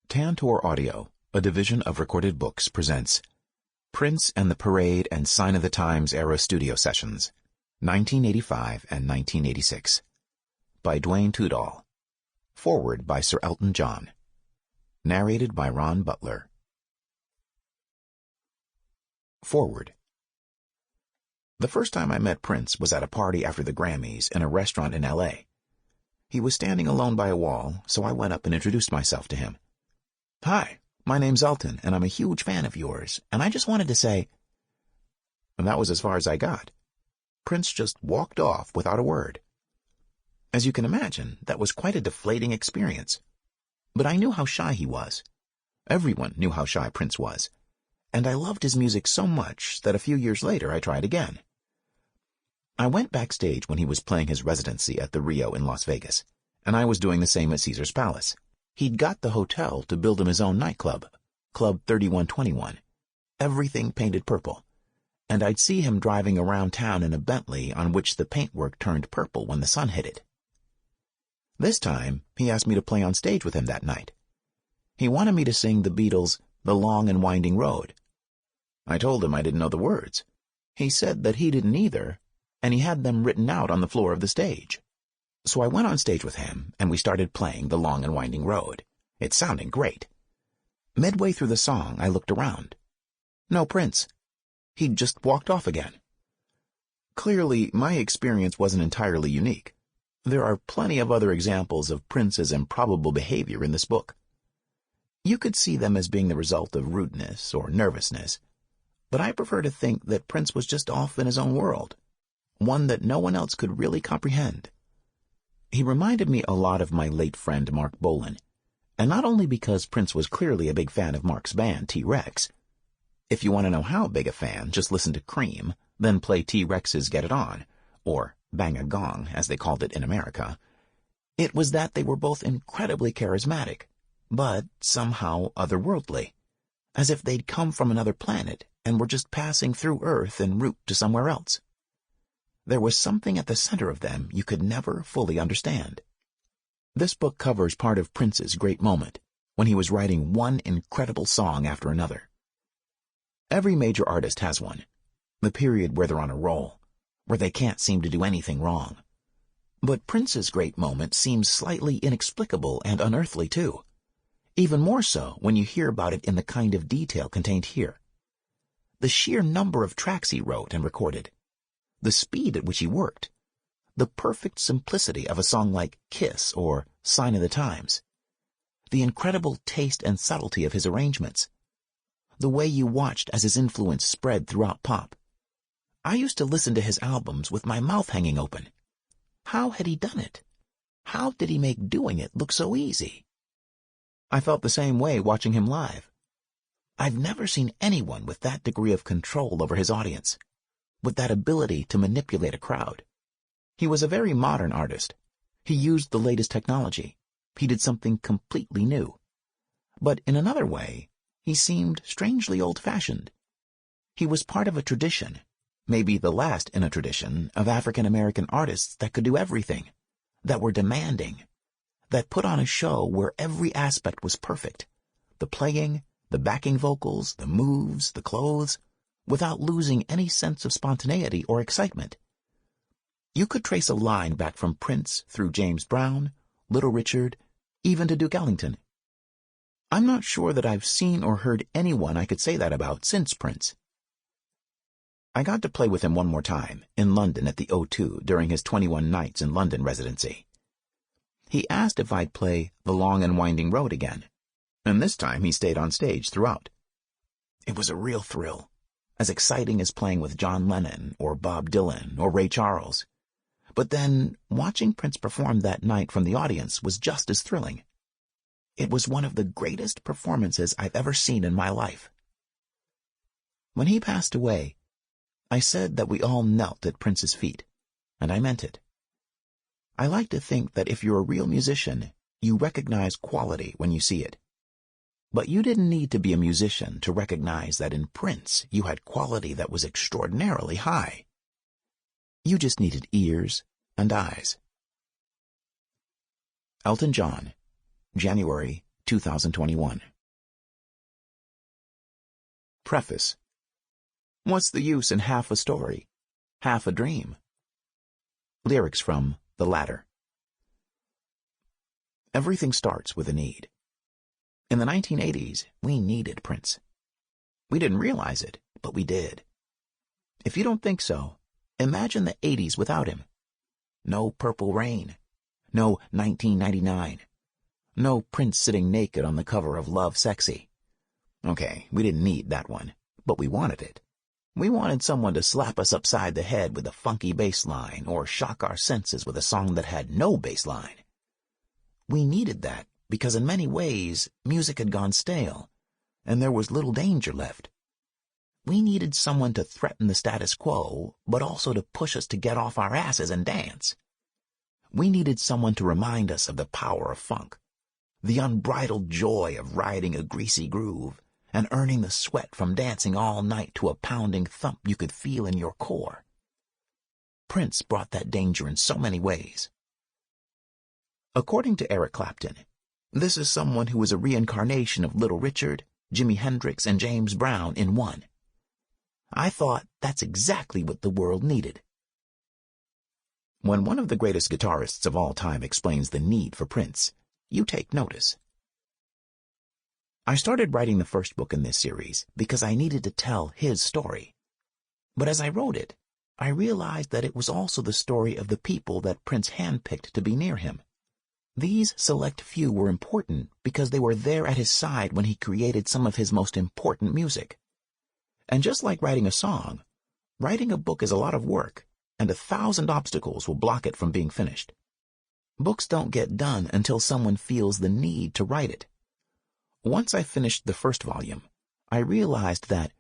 Tantor Audio, a division of Recorded Books, presents Prince and the Parade and Sign of the Times era studio sessions, 1985 and 1986, by Duane Tudahl. Foreword by Sir Elton John. Narrated by Butler. Foreword. The first time I met Prince was at a party after the Grammys in a restaurant in L.A. He was standing alone by a wall, so I went up and introduced myself to him. "Hi, my name's Elton, and I'm a huge fan of yours, and I just wanted to say—" And that was as far as I got. Prince just walked off without a word. As you can imagine, that was quite a deflating experience. But I knew how shy he was. Everyone knew how shy Prince was. And I loved his music so much that a few years later I tried again. I went backstage when he was playing his residency at the Rio in Las Vegas, and I was doing the same at Caesar's Palace. He'd got the hotel to build him his own nightclub, Club 3121, everything painted purple, and I'd see him driving around town in a Bentley on which the paintwork turned purple when the sun hit it. This time, he asked me to play on stage with him that night. He wanted me to sing the Beatles' The Long and Winding Road. I told him I didn't know the words. He said that he didn't either, and he had them written out on the floor of the stage. So I went on stage with him, and we started playing The Long and Winding Road. It sounded great. Midway through the song, I looked around. No Prince. He'd just walked off again. Clearly, my experience wasn't entirely unique. There are plenty of other examples of Prince's improbable behavior in this book. You could see them as being the result of rudeness or nervousness, but I prefer to think that Prince was just off in his own world, one that no one else could really comprehend. He reminded me a lot of my late friend Mark Bolan, and not only because Prince was clearly a big fan of Mark's band T-Rex. If you want to know how big a fan, just listen to Cream, then play T-Rex's Get It On, or Bang a Gong, as they called it in America. It was that they were both incredibly charismatic, but somehow otherworldly, as if they'd come from another planet and were just passing through Earth en route to somewhere else. There was something at the center of them you could never fully understand. This book covers part of Prince's great moment, when he was writing one incredible song after another. Every major artist has one, the period where they're on a roll, where they can't seem to do anything wrong. But Prince's great moment seems slightly inexplicable and unearthly too, even more so when you hear about it in the kind of detail contained here. The sheer number of tracks he wrote and recorded, the speed at which he worked, the perfect simplicity of a song like Kiss or Sign of the Times, the incredible taste and subtlety of his arrangements, the way you watched as his influence spread throughout pop. I used to listen to his albums with my mouth hanging open. How had he done it? How did he make doing it look so easy? I felt the same way watching him live. I've never seen anyone with that degree of control over his audience, with that ability to manipulate a crowd. He was a very modern artist. He used the latest technology. He did something completely new. But in another way, he seemed strangely old-fashioned. He was part of a tradition, maybe the last in a tradition, of African-American artists that could do everything, that were demanding, that put on a show where every aspect was perfect, the playing, the backing vocals, the moves, the clothes, without losing any sense of spontaneity or excitement. You could trace a line back from Prince through James Brown, Little Richard, even to Duke Ellington. I'm not sure that I've seen or heard anyone I could say that about since Prince. I got to play with him one more time, in London at the O2 during his 21 Nights in London residency. He asked if I'd play The Long and Winding Road again, and this time he stayed on stage throughout. It was a real thrill, as exciting as playing with John Lennon or Bob Dylan or Ray Charles. But then, watching Prince perform that night from the audience was just as thrilling. It was one of the greatest performances I've ever seen in my life. When he passed away, I said that we all knelt at Prince's feet, and I meant it. I like to think that if you're a real musician, you recognize quality when you see it. But you didn't need to be a musician to recognize that in Prince you had quality that was extraordinarily high. You just needed ears and eyes. Elton John, January 2021. Preface. What's the use in half a story, half a dream? Lyrics from The Latter. Everything starts with a need. In the 1980s, we needed Prince. We didn't realize it, but we did. If you don't think so, imagine the 80s without him. No Purple Rain. No 1999. No Prince sitting naked on the cover of Love Sexy. Okay, we didn't need that one, but we wanted it. We wanted someone to slap us upside the head with a funky bass line or shock our senses with a song that had no bass line. We needed that because in many ways, music had gone stale, and there was little danger left. We needed someone to threaten the status quo, but also to push us to get off our asses and dance. We needed someone to remind us of the power of funk, the unbridled joy of riding a greasy groove, and earning the sweat from dancing all night to a pounding thump you could feel in your core. Prince brought that danger in so many ways. According to Eric Clapton, this is someone who is a reincarnation of Little Richard, Jimi Hendrix, and James Brown in one. I thought that's exactly what the world needed. When one of the greatest guitarists of all time explains the need for Prince, you take notice. I started writing the first book in this series because I needed to tell his story. But as I wrote it, I realized that it was also the story of the people that Prince handpicked to be near him. These select few were important because they were there at his side when he created some of his most important music. And just like writing a song, writing a book is a lot of work, and 1,000 obstacles will block it from being finished. Books don't get done until someone feels the need to write it. Once I finished the first volume, I realized that,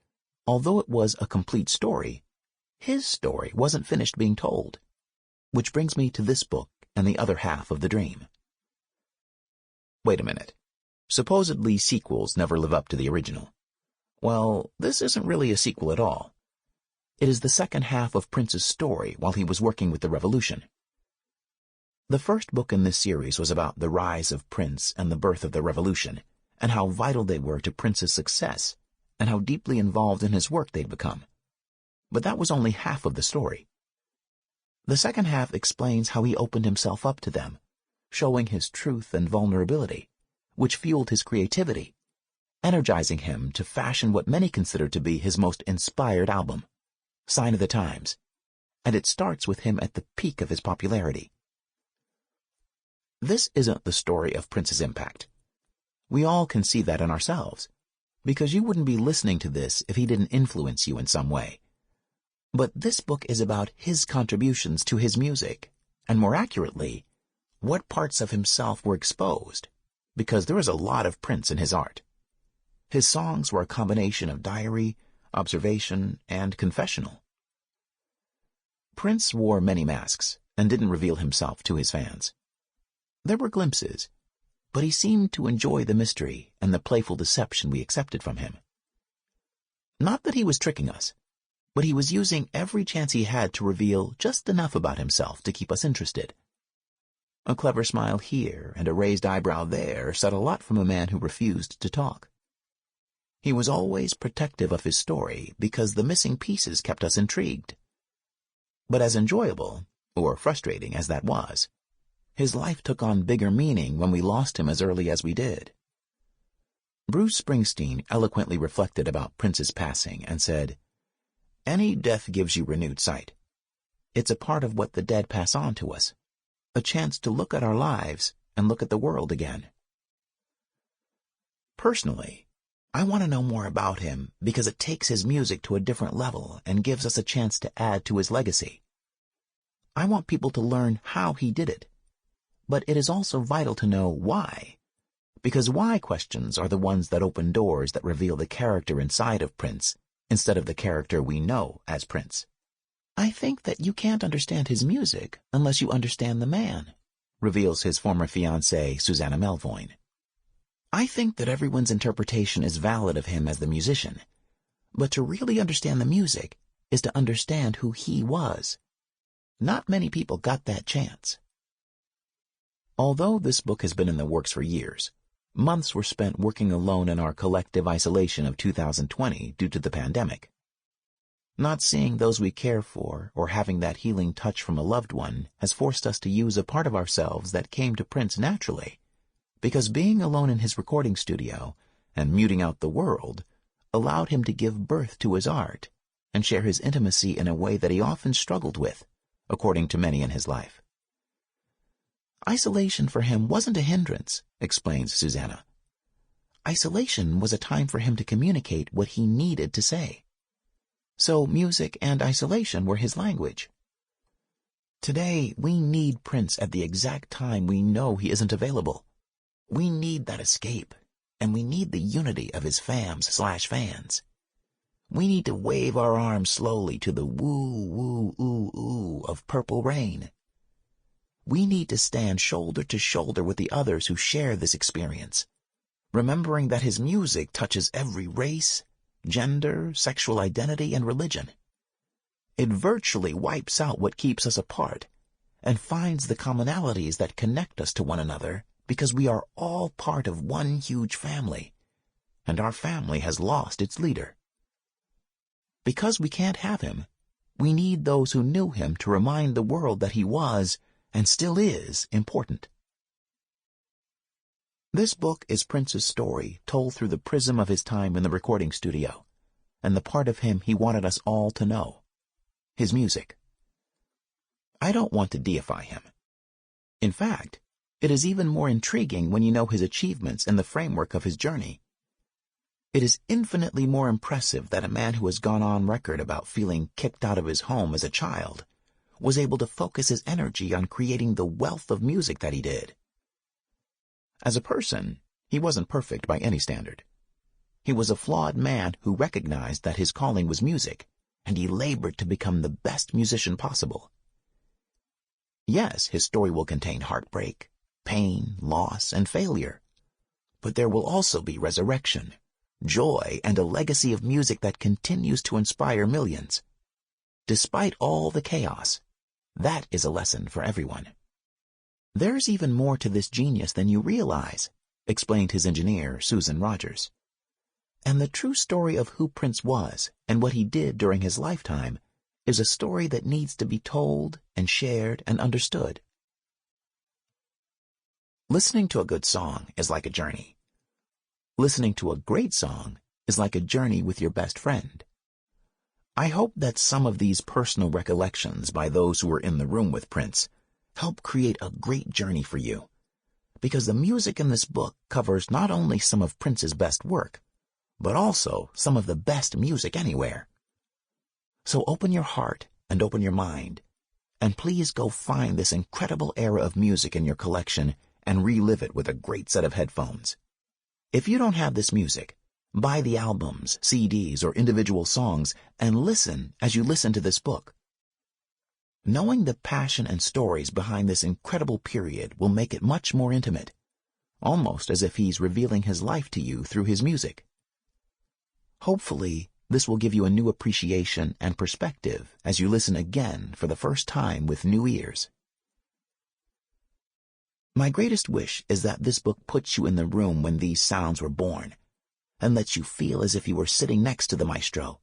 although it was a complete story, his story wasn't finished being told. Which brings me to this book and the other half of the dream. Wait a minute. Supposedly sequels never live up to the original. Well, this isn't really a sequel at all. It is the second half of Prince's story while he was working with the revolution. The first book in this series was about the rise of Prince and the birth of the revolution, and how vital they were to Prince's success, and how deeply involved in his work they'd become. But that was only half of the story. The second half explains how he opened himself up to them, showing his truth and vulnerability, which fueled his creativity, energizing him to fashion what many consider to be his most inspired album, Sign of the Times, and it starts with him at the peak of his popularity. This isn't the story of Prince's impact. We all can see that in ourselves, because you wouldn't be listening to this if he didn't influence you in some way. But this book is about his contributions to his music, and more accurately, what parts of himself were exposed, because there is a lot of Prince in his art. His songs were a combination of diary, observation, and confessional. Prince wore many masks and didn't reveal himself to his fans. There were glimpses, but he seemed to enjoy the mystery and the playful deception we accepted from him. Not that he was tricking us, but he was using every chance he had to reveal just enough about himself to keep us interested. A clever smile here and a raised eyebrow there said a lot from a man who refused to talk. He was always protective of his story because the missing pieces kept us intrigued. But as enjoyable, or frustrating as that was, his life took on bigger meaning when we lost him as early as we did. Bruce Springsteen eloquently reflected about Prince's passing and said, "Any death gives you renewed sight. It's a part of what the dead pass on to us, a chance to look at our lives and look at the world again." Personally, I want to know more about him because it takes his music to a different level and gives us a chance to add to his legacy. I want people to learn how he did it. But it is also vital to know why, because why questions are the ones that open doors that reveal the character inside of Prince instead of the character we know as Prince. I think that you can't understand his music unless you understand the man, reveals his former fiancée, Susanna Melvoin. I think that everyone's interpretation is valid of him as the musician, but to really understand the music is to understand who he was. Not many people got that chance. Although this book has been in the works for years, Months were spent working alone in our collective isolation of 2020 due to the pandemic. Not seeing those we care for or having that healing touch from a loved one has forced us to use a part of ourselves that came to Prince naturally, because being alone in his recording studio and muting out the world allowed him to give birth to his art and share his intimacy in a way that he often struggled with, according to many in his life. Isolation for him wasn't a hindrance, explains Susanna. Isolation was a time for him to communicate what he needed to say. So music and isolation were his language. Today, we need Prince at the exact time we know he isn't available. We need that escape, and we need the unity of his fams/fans. We need to wave our arms slowly to the woo, woo, ooh, ooh of Purple Rain. We need to stand shoulder to shoulder with the others who share this experience, remembering that his music touches every race, gender, sexual identity, and religion. It virtually wipes out what keeps us apart and finds the commonalities that connect us to one another because we are all part of one huge family, and our family has lost its leader. Because we can't have him, we need those who knew him to remind the world that he was, and still is, important. This book is Prince's story told through the prism of his time in the recording studio, and the part of him he wanted us all to know, his music. I don't want to deify him. In fact, it is even more intriguing when you know his achievements in the framework of his journey. It is infinitely more impressive that a man who has gone on record about feeling kicked out of his home as a child was able to focus his energy on creating the wealth of music that he did. As a person, he wasn't perfect by any standard. He was a flawed man who recognized that his calling was music, and he labored to become the best musician possible. Yes, his story will contain heartbreak, pain, loss, and failure, but there will also be resurrection, joy, and a legacy of music that continues to inspire millions. Despite all the chaos, that is a lesson for everyone. There's even more to this genius than you realize, explained his engineer, Susan Rogers. And the true story of who Prince was and what he did during his lifetime is a story that needs to be told and shared and understood. Listening to a good song is like a journey. Listening to a great song is like a journey with your best friend. I hope that some of these personal recollections by those who were in the room with Prince help create a great journey for you, because the music in this book covers not only some of Prince's best work, but also some of the best music anywhere. So open your heart and open your mind, and please go find this incredible era of music in your collection and relive it with a great set of headphones. If you don't have this music, buy the albums, CDs, or individual songs and listen as you listen to this book. Knowing the passion and stories behind this incredible period will make it much more intimate, almost as if he's revealing his life to you through his music. Hopefully, this will give you a new appreciation and perspective as you listen again for the first time with new ears. My greatest wish is that this book puts you in the room when these sounds were born, and lets you feel as if you were sitting next to the maestro,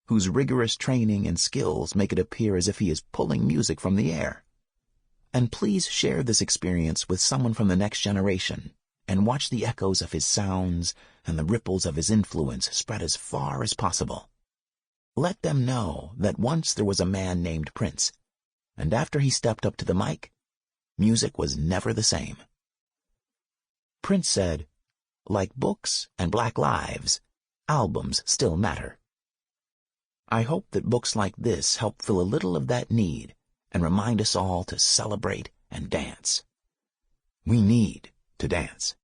whose rigorous training and skills make it appear as if he is pulling music from the air. And please share this experience with someone from the next generation, and watch the echoes of his sounds and the ripples of his influence spread as far as possible. Let them know that once there was a man named Prince, and after he stepped up to the mic, music was never the same. Prince said, "Like books and Black lives, albums still matter." I hope that books like this help fill a little of that need and remind us all to celebrate and dance. We need to dance.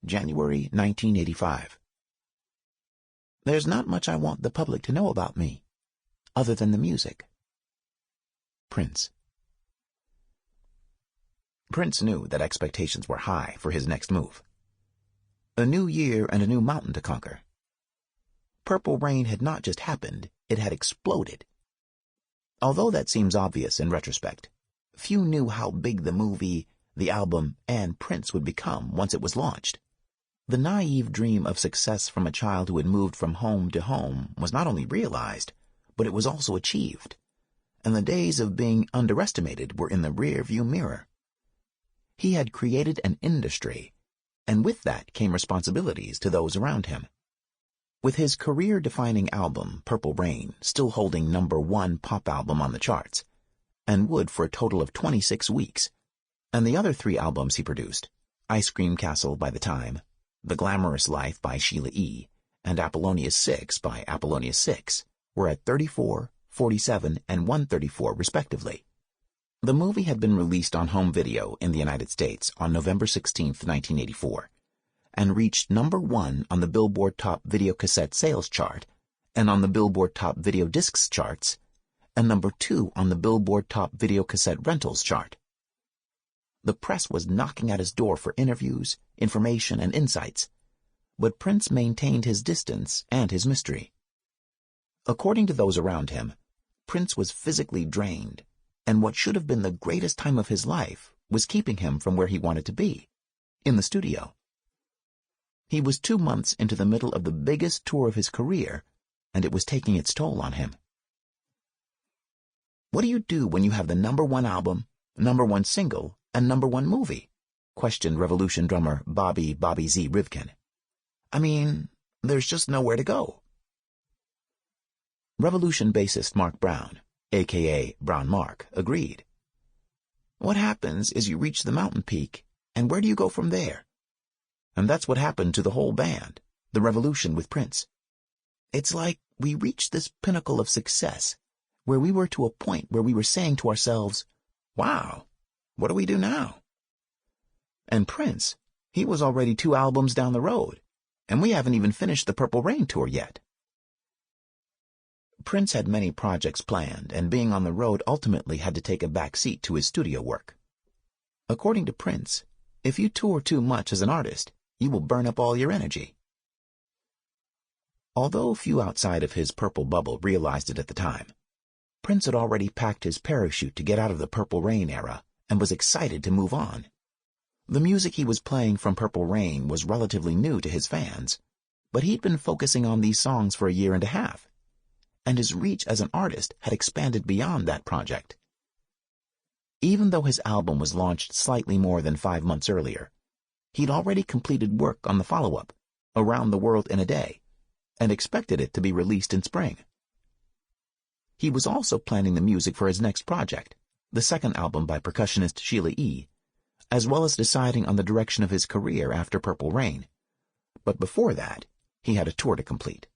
January 1985. There's not much I want the public to know about me, other than the music. Prince. Prince knew that expectations were high for his next move. A new year and a new mountain to conquer. Purple Rain had not just happened, it had exploded. Although that seems obvious in retrospect, few knew how big the movie the album and Prince would become once it was launched. The naive dream of success from a child who had moved from home to home was not only realized, but it was also achieved, and the days of being underestimated were in the rear-view mirror. He had created an industry, and with that came responsibilities to those around him. With his career-defining album, Purple Rain, still holding #1 pop album on the charts, and would for a total of 26 weeks, and the other 3 albums he produced, Ice Cream Castle by The Time, The Glamorous Life by Sheila E., and Apollonia 6 by Apollonia 6, were at 34, 47, and 134 respectively. The movie had been released on home video in the United States on November 16, 1984, and reached #1 on the Billboard Top Video Cassette Sales chart, and on the Billboard Top Video Discs charts, and #2 on the Billboard Top Video Cassette Rentals chart. The press was knocking at his door for interviews, information, and insights, but Prince maintained his distance and his mystery. According to those around him, Prince was physically drained, and what should have been the greatest time of his life was keeping him from where he wanted to be, in the studio. He was 2 months into the middle of the biggest tour of his career, and it was taking its toll on him. What do you do when you have the #1 album, #1 single, and #1 movie? Questioned Revolution drummer Bobby Z. Rivkin. I mean, there's just nowhere to go. Revolution bassist Mark Brown, a.k.a. Brown Mark, agreed. What happens is you reach the mountain peak, and where do you go from there? And that's what happened to the whole band, the Revolution with Prince. It's like we reached this pinnacle of success, where we were to a point where we were saying to ourselves, wow, what do we do now? And Prince, he was already 2 albums down the road, and we haven't even finished the Purple Rain tour yet. Prince had many projects planned, and being on the road ultimately had to take a back seat to his studio work. According to Prince, if you tour too much as an artist, you will burn up all your energy. Although few outside of his purple bubble realized it at the time, Prince had already packed his parachute to get out of the Purple Rain era and was excited to move on. The music he was playing from Purple Rain was relatively new to his fans, but he'd been focusing on these songs for a year and a half, and his reach as an artist had expanded beyond that project. Even though his album was launched slightly more than 5 months earlier, he'd already completed work on the follow-up, Around the World in a Day, and expected it to be released in spring. He was also planning the music for his next project, the second album by percussionist Sheila E., as well as deciding on the direction of his career after Purple Rain. But before that, he had a tour to complete.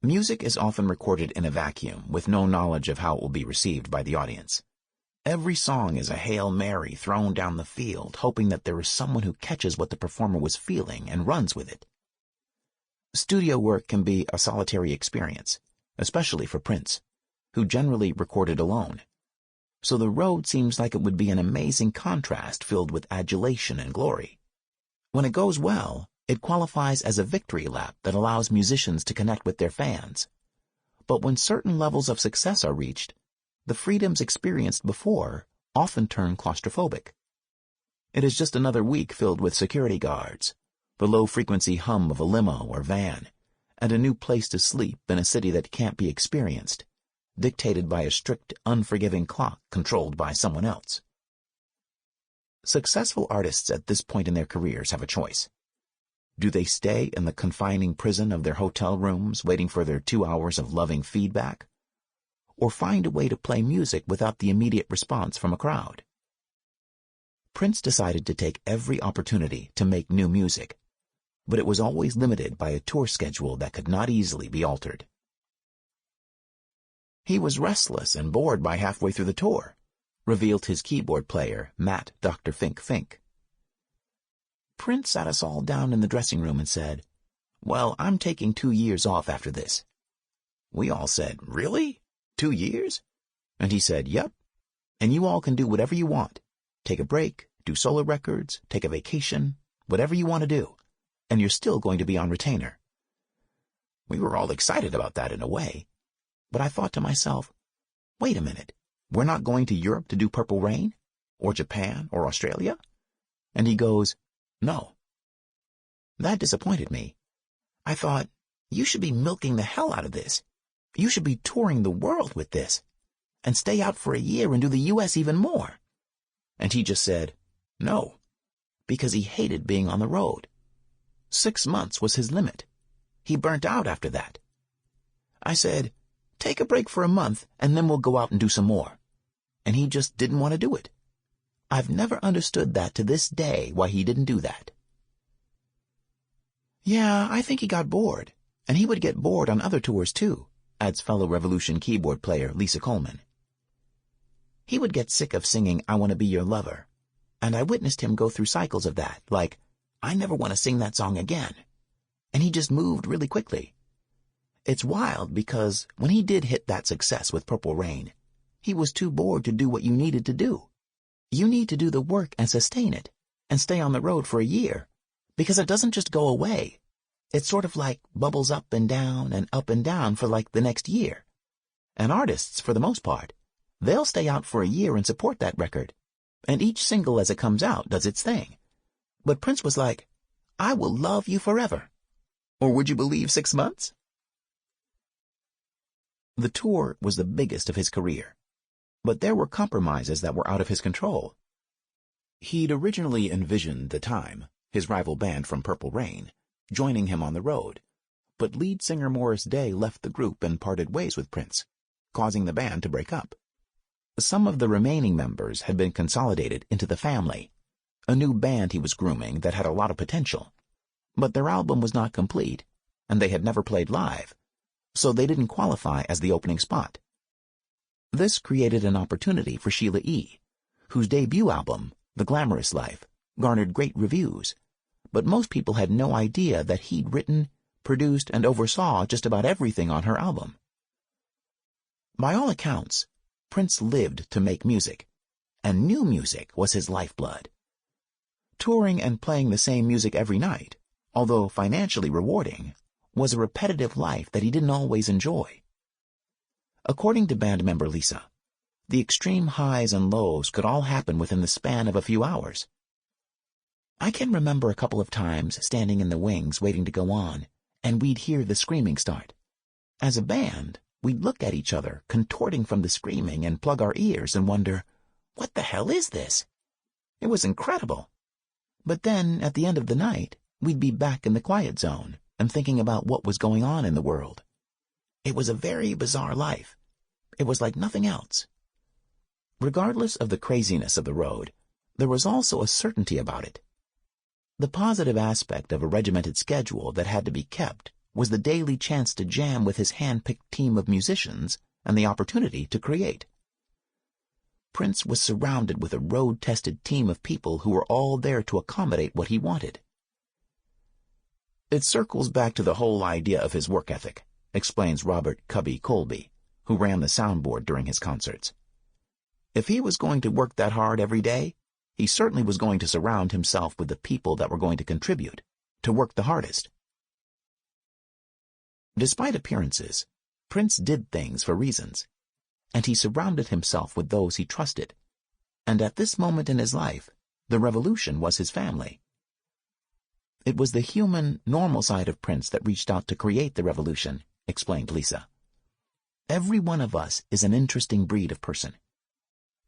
Music is often recorded in a vacuum with no knowledge of how it will be received by the audience. Every song is a Hail Mary thrown down the field, hoping that there is someone who catches what the performer was feeling and runs with it. Studio work can be a solitary experience, especially for Prince, who generally recorded alone. So the road seems like it would be an amazing contrast filled with adulation and glory. When it goes well, it qualifies as a victory lap that allows musicians to connect with their fans. But when certain levels of success are reached, the freedoms experienced before often turn claustrophobic. It is just another week filled with security guards, the low-frequency hum of a limo or van, and a new place to sleep in a city that can't be experienced, dictated by a strict, unforgiving clock controlled by someone else. Successful artists at this point in their careers have a choice. Do they stay in the confining prison of their hotel rooms waiting for their 2 hours of loving feedback? Or find a way to play music without the immediate response from a crowd? Prince decided to take every opportunity to make new music, but it was always limited by a tour schedule that could not easily be altered. He was restless and bored by halfway through the tour, revealed his keyboard player, Matt Dr. Fink. Prince sat us all down in the dressing room and said, "Well, I'm taking 2 years off after this." We all said, "Really? 2 years?" And he said, "Yep. And you all can do whatever you want. Take a break, do solo records, take a vacation, whatever you want to do, and you're still going to be on retainer." We were all excited about that in a way, but I thought to myself, wait a minute, we're not going to Europe to do Purple Rain? or Japan or Australia? And he goes, no. That disappointed me. I thought, you should be milking the hell out of this. You should be touring the world with this, and stay out for a year and do the U.S. even more. And he just said, no, because he hated being on the road. 6 months was his limit. He burnt out after that. I said, take a break for a month, and then we'll go out and do some more. And he just didn't want to do it. I've never understood that to this day, why he didn't do that. Yeah, I think he got bored, and he would get bored on other tours too, adds fellow Revolution keyboard player Lisa Coleman. He would get sick of singing I Want to Be Your Lover, and I witnessed him go through cycles of that, like, I never want to sing that song again. And he just moved really quickly. It's wild because when he did hit that success with Purple Rain, he was too bored to do what you needed to do. You need to do the work and sustain it, and stay on the road for a year, because it doesn't just go away. It's sort of like bubbles up and down for like the next year. And artists, for the most part, they'll stay out for a year and support that record, and each single as it comes out does its thing. But Prince was like, I will love you forever. Or would you believe 6 months? The tour was the biggest of his career, but there were compromises that were out of his control. He'd originally envisioned The Time, his rival band from Purple Rain, joining him on the road, but lead singer Morris Day left the group and parted ways with Prince, causing the band to break up. Some of the remaining members had been consolidated into The Family, a new band he was grooming that had a lot of potential, but their album was not complete, and they had never played live, so they didn't qualify as the opening spot. This created an opportunity for Sheila E., whose debut album, The Glamorous Life, garnered great reviews, but most people had no idea that he'd written, produced, and oversaw just about everything on her album. By all accounts, Prince lived to make music, and new music was his lifeblood. Touring and playing the same music every night, although financially rewarding, was a repetitive life that he didn't always enjoy. According to band member Lisa, the extreme highs and lows could all happen within the span of a few hours. I can remember a couple of times standing in the wings waiting to go on, and we'd hear the screaming start. As a band, we'd look at each other, contorting from the screaming, and plug our ears and wonder, what the hell is this? It was incredible. But then, at the end of the night, we'd be back in the quiet zone and thinking about what was going on in the world. It was a very bizarre life. It was like nothing else. Regardless of the craziness of the road, there was also a certainty about it. The positive aspect of a regimented schedule that had to be kept was the daily chance to jam with his hand-picked team of musicians and the opportunity to create. Prince was surrounded with a road-tested team of people who were all there to accommodate what he wanted. It circles back to the whole idea of his work ethic, explains Robert Cubby Colby, who ran the soundboard during his concerts. If he was going to work that hard every day, he certainly was going to surround himself with the people that were going to contribute, to work the hardest. Despite appearances, Prince did things for reasons, and he surrounded himself with those he trusted, and at this moment in his life, the revolution was his family. It was the human, normal side of Prince that reached out to create the revolution, explained Lisa. Every one of us is an interesting breed of person.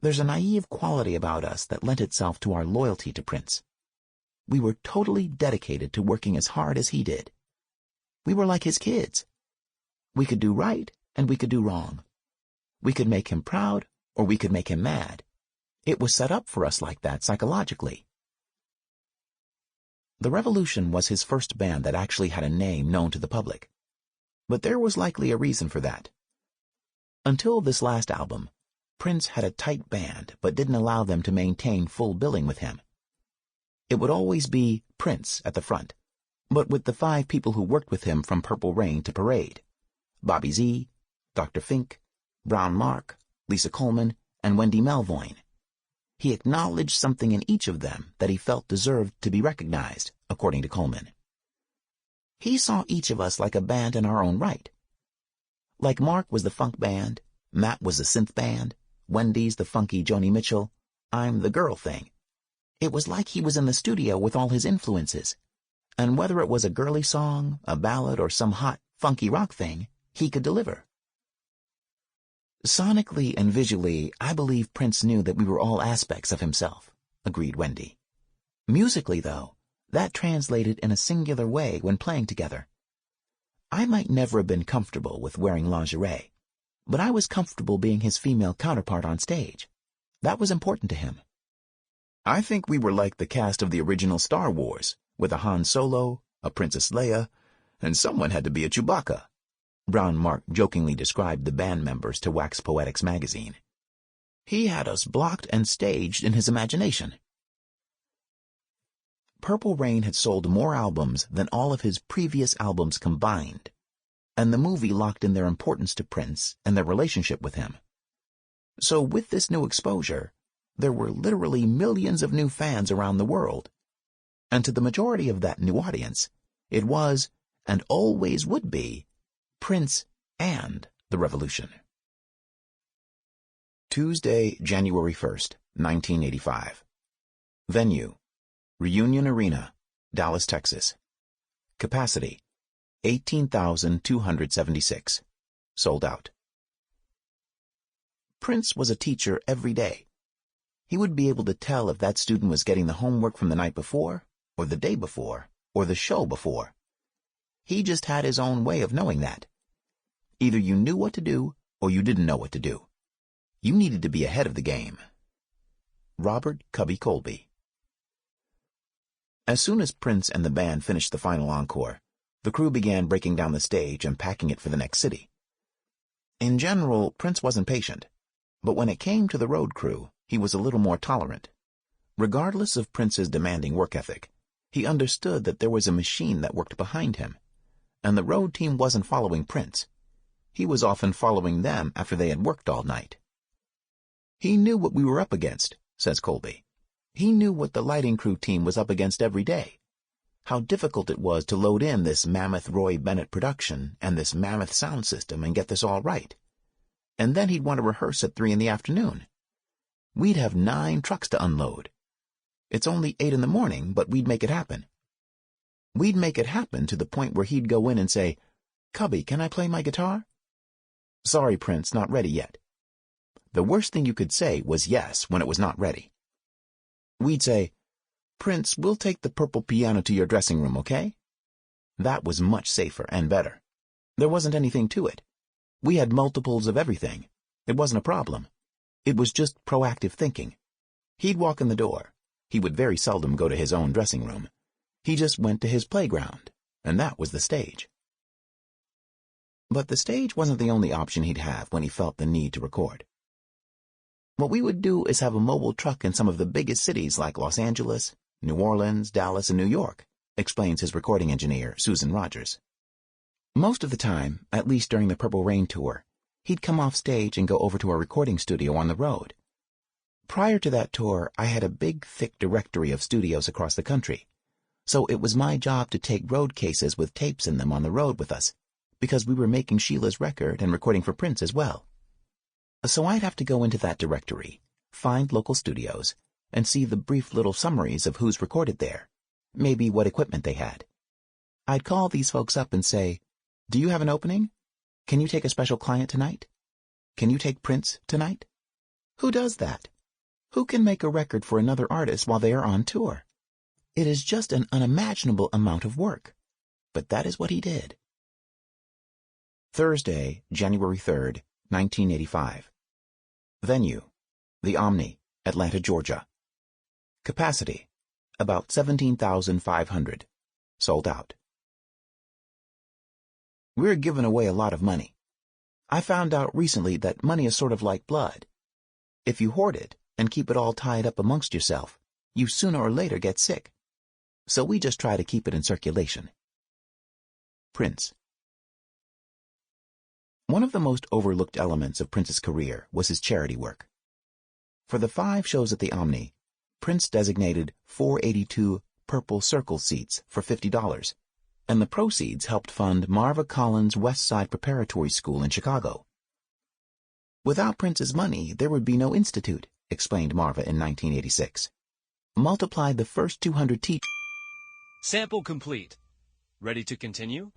There's a naive quality about us that lent itself to our loyalty to Prince. We were totally dedicated to working as hard as he did. We were like his kids. We could do right and we could do wrong. We could make him proud or we could make him mad. It was set up for us like that psychologically. The Revolution was his first band that actually had a name known to the public. But there was likely a reason for that. Until this last album, Prince had a tight band but didn't allow them to maintain full billing with him. It would always be Prince at the front, but with the 5 people who worked with him from Purple Rain to Parade: Bobby Z, Dr. Fink, Brown Mark, Lisa Coleman, and Wendy Melvoin. He acknowledged something in each of them that he felt deserved to be recognized, according to Coleman. He saw each of us like a band in our own right. Like Mark was the funk band, Matt was the synth band, Wendy's the funky Joni Mitchell, I'm the girl thing. It was like he was in the studio with all his influences. And whether it was a girly song, a ballad, or some hot, funky rock thing, he could deliver. Sonically and visually, I believe Prince knew that we were all aspects of himself, agreed Wendy. Musically, though, that translated in a singular way when playing together. I might never have been comfortable with wearing lingerie, but I was comfortable being his female counterpart on stage. That was important to him. I think we were like the cast of the original Star Wars, with a Han Solo, a Princess Leia, and someone had to be a Chewbacca. Brown Mark jokingly described the band members to Wax Poetics magazine. He had us blocked and staged in his imagination. Purple Rain had sold more albums than all of his previous albums combined, and the movie locked in their importance to Prince and their relationship with him. So with this new exposure, there were literally millions of new fans around the world. And to the majority of that new audience, it was, and always would be, Prince and the Revolution. Tuesday, January 1st, 1985. Venue: Reunion Arena, Dallas, Texas. Capacity: 18,276. Sold out. Prince was a teacher every day. He would be able to tell if that student was getting the homework from the night before, or the day before, or the show before. He just had his own way of knowing that. Either you knew what to do, or you didn't know what to do. You needed to be ahead of the game. Robert Cubby Colby. As soon as Prince and the band finished the final encore, the crew began breaking down the stage and packing it for the next city. In general, Prince wasn't patient, but when it came to the road crew, he was a little more tolerant. Regardless of Prince's demanding work ethic, he understood that there was a machine that worked behind him, and the road team wasn't following Prince. He was often following them after they had worked all night. He knew what we were up against, says Colby. He knew what the lighting crew team was up against every day. How difficult it was to load in this mammoth Roy Bennett production and this mammoth sound system and get this all right. And then he'd want to rehearse at 3 in the afternoon. We'd have 9 trucks to unload. It's only 8 in the morning, but we'd make it happen. We'd make it happen to the point where he'd go in and say, "Cubby, can I play my guitar?" "Sorry, Prince, not ready yet." The worst thing you could say was yes when it was not ready. We'd say, "Prince, we'll take the purple piano to your dressing room, okay?" That was much safer and better. There wasn't anything to it. We had multiples of everything. It wasn't a problem. It was just proactive thinking. He'd walk in the door. He would very seldom go to his own dressing room. He just went to his playground, and that was the stage. But the stage wasn't the only option he'd have when he felt the need to record. What we would do is have a mobile truck in some of the biggest cities like Los Angeles, New Orleans, Dallas, and New York, explains his recording engineer, Susan Rogers. Most of the time, at least during the Purple Rain tour, he'd come off stage and go over to our recording studio on the road. Prior to that tour, I had a big, thick directory of studios across the country, so it was my job to take road cases with tapes in them on the road with us, because we were making Sheila's record and recording for Prince as well. So I'd have to go into that directory, find local studios, and see the brief little summaries of who's recorded there, maybe what equipment they had. I'd call these folks up and say, "Do you have an opening? Can you take a special client tonight? Can you take Prince tonight?" Who does that? Who can make a record for another artist while they are on tour? It is just an unimaginable amount of work. But that is what he did. Thursday, January 3rd, 1985. Venue: the Omni, Atlanta, Georgia. Capacity: about 17,500. Sold out. We're giving away a lot of money. I found out recently that money is sort of like blood. If you hoard it and keep it all tied up amongst yourself, you sooner or later get sick. So we just try to keep it in circulation. Prince. One of the most overlooked elements of Prince's career was his charity work. For the 5 shows at the Omni, Prince designated 482 Purple Circle seats for $50, and the proceeds helped fund Marva Collins' West Side Preparatory School in Chicago. Without Prince's money, there would be no institute, explained Marva in 1986. Multiply the first 200 Sample complete. Ready to continue?